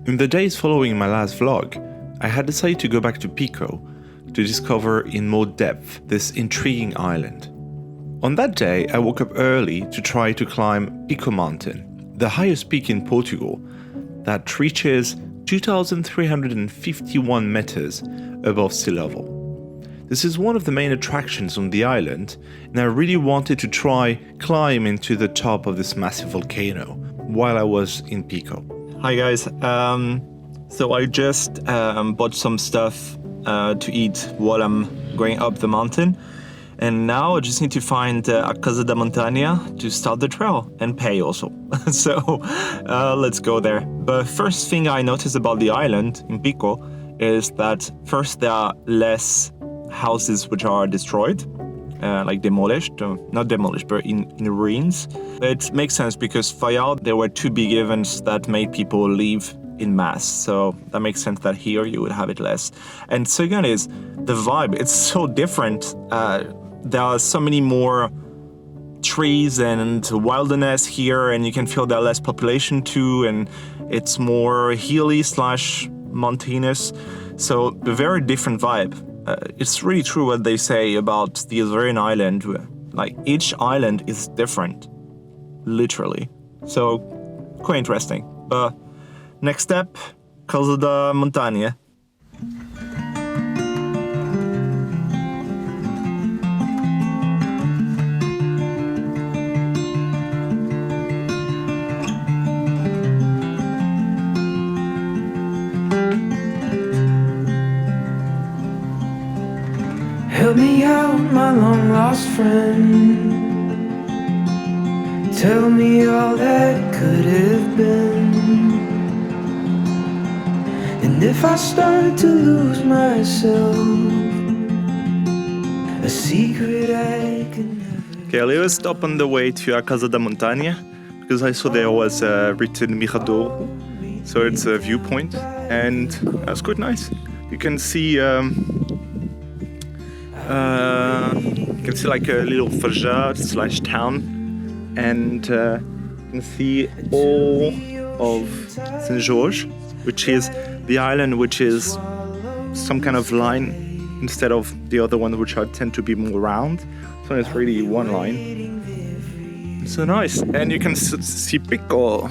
In the days following my last vlog, I had decided to go back to Pico to discover in more depth this intriguing island. On that day, I woke up early to try to climb Pico Mountain, the highest peak in Portugal that reaches 2,351 meters above sea level. This is one of the main attractions on the island, and I really wanted to try climb into the top of this massive volcano while I was in Pico. Hi guys, so I just bought some stuff to eat while I'm going up the mountain, and now I just need to find a Casa da Montaña to start the trail and pay also. So let's go there. The first thing I noticed about the island in Pico is that first there are less houses which are destroyed, like demolished, not demolished, but in ruins. It makes sense because fire, there were two big events that made people leave in mass, so that makes sense that here you would have it less. And second is the vibe, it's so different. There are so many more trees and wilderness here, and you can feel there are less population too, and it's more hilly / mountainous, so a very different vibe. It's really true what they say about the Azores island, like each island is different, literally. So quite interesting. Next step, Casa da Montaña. Help me out, my long lost friend. Tell me all that could have been. And if I start to lose myself, a secret I can never. Okay, a little stop on the way to a Casa da Montaña because I saw there was written Mirador, so it's a viewpoint, and that's quite nice. You can see like a little fajard / town, and you can see all of Saint George, which is the island which is some kind of line instead of the other ones which tend to be more round. So it's really one line. So nice, and you can see Pico.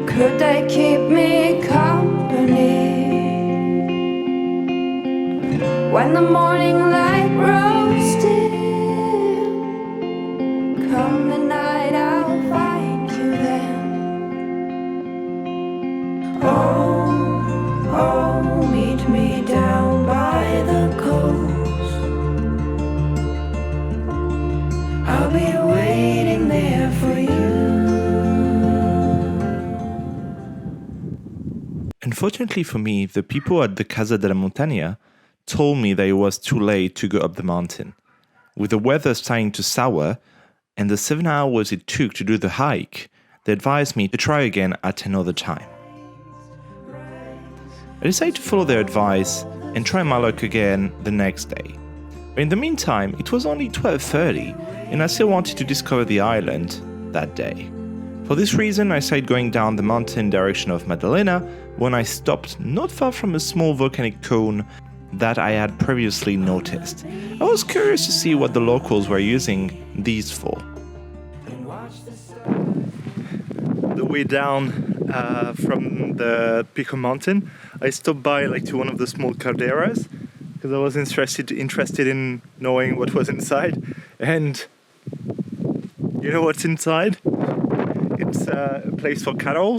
Could they keep me company when the morning light grows dim? Come the night, I'll find you then. Oh, meet me down by the coast. I'll be waiting there for you. Unfortunately for me, the people at the Casa de la Montaña told me that it was too late to go up the mountain. With the weather starting to sour and the 7 hours it took to do the hike, they advised me to try again at another time. I decided to follow their advice and try my luck again the next day. But in the meantime, it was only 12:30 and I still wanted to discover the island that day. For this reason, I started going down the mountain direction of Madalena when I stopped not far from a small volcanic cone that I had previously noticed. I was curious to see what the locals were using these for. The way down from the Pico mountain, I stopped by to one of the small calderas because I was interested in knowing what was inside. And you know what's inside? It's a place for cattle.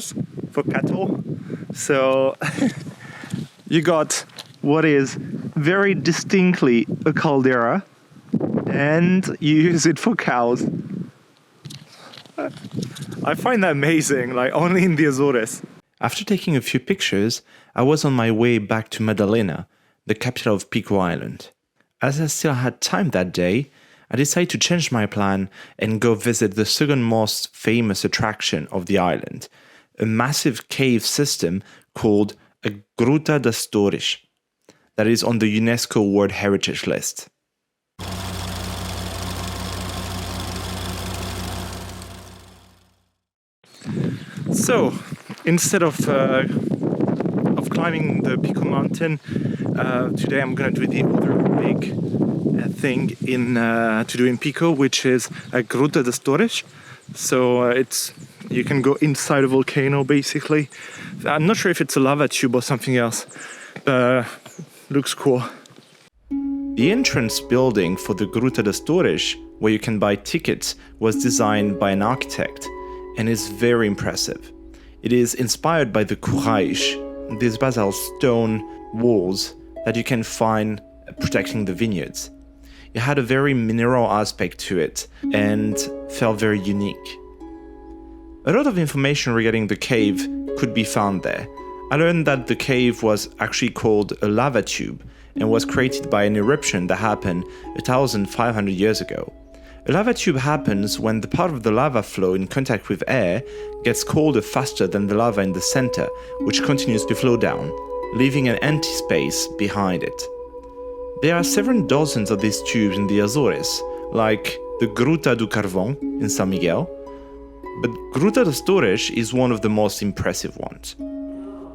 So you got what is very distinctly a caldera, and you use it for cows. I find that amazing, only in the Azores. After taking a few pictures, I was on my way back to Madalena, the capital of Pico Island. as I still had time that day, I decided to change my plan and go visit the second most famous attraction of the island, a massive cave system called a Gruta das Torres, that is on the UNESCO World Heritage List. So, instead of climbing the Pico mountain, today I'm gonna do the other big thing to do in Pico, which is a Gruta das Torres. So you can go inside a volcano basically. I'm not sure if it's a lava tube or something else. Looks cool. The entrance building for the Gruta das Torres, where you can buy tickets, was designed by an architect and is very impressive. It is inspired by the Courage, these basalt stone walls that you can find protecting the vineyards. It had a very mineral aspect to it and felt very unique. A lot of information regarding the cave could be found there. I learned that the cave was actually called a lava tube and was created by an eruption that happened 1,500 years ago. A lava tube happens when the part of the lava flow in contact with air gets colder faster than the lava in the center, which continues to flow down, leaving an empty space behind it. There are several dozens of these tubes in the Azores, like the Gruta do Carvão in San Miguel, but Gruta das Torres is one of the most impressive ones.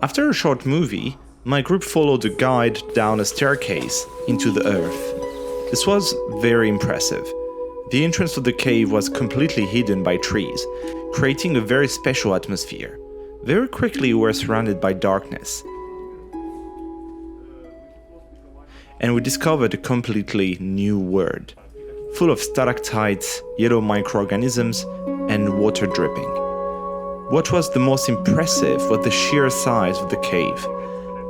After a short movie, my group followed a guide down a staircase into the earth. This was very impressive. The entrance to the cave was completely hidden by trees, creating a very special atmosphere. Very quickly we were surrounded by darkness. And we discovered a completely new world, full of stalactites, yellow microorganisms, and water dripping. What was the most impressive was the sheer size of the cave,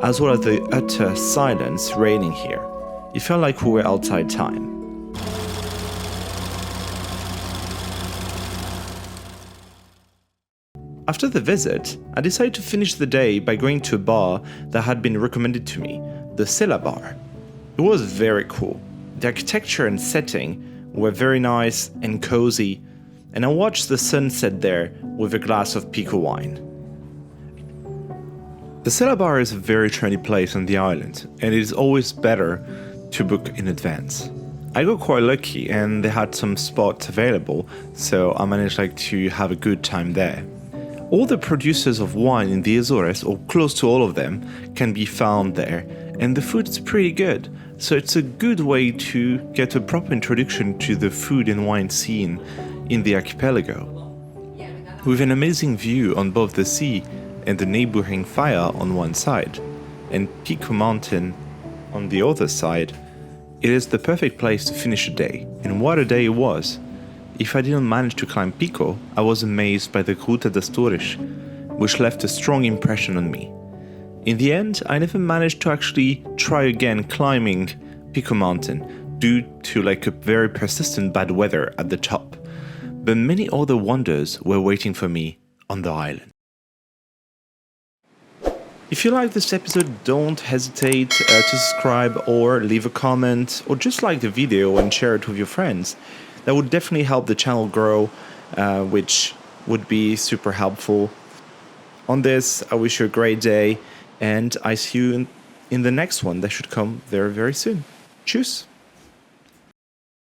as well as the utter silence reigning here. It felt like we were outside time. After the visit, I decided to finish the day by going to a bar that had been recommended to me, the Sela Bar. It was very cool. The architecture and setting were very nice and cozy, and I watched the sunset there with a glass of Pico wine. The Sela Bar is a very trendy place on the island, and it is always better to book in advance. I got quite lucky and they had some spots available, so I managed to have a good time there. All the producers of wine in the Azores, or close to all of them, can be found there, and the food is pretty good, so it's a good way to get a proper introduction to the food and wine scene in the archipelago. With an amazing view on both the sea and the neighboring fire on one side, and Pico Mountain on the other side, it is the perfect place to finish a day, and what a day it was! If I didn't manage to climb Pico, I was amazed by the Gruta das Torres, which left a strong impression on me. In the end, I never managed to actually try again climbing Pico Mountain due to a very persistent bad weather at the top, but many other wonders were waiting for me on the island. If you like this episode, don't hesitate to subscribe or leave a comment, or just like the video and share it with your friends. That would definitely help the channel grow, which would be super helpful. On this, I wish you a great day, and I see you in the next one that should come very, very soon. Tschüss!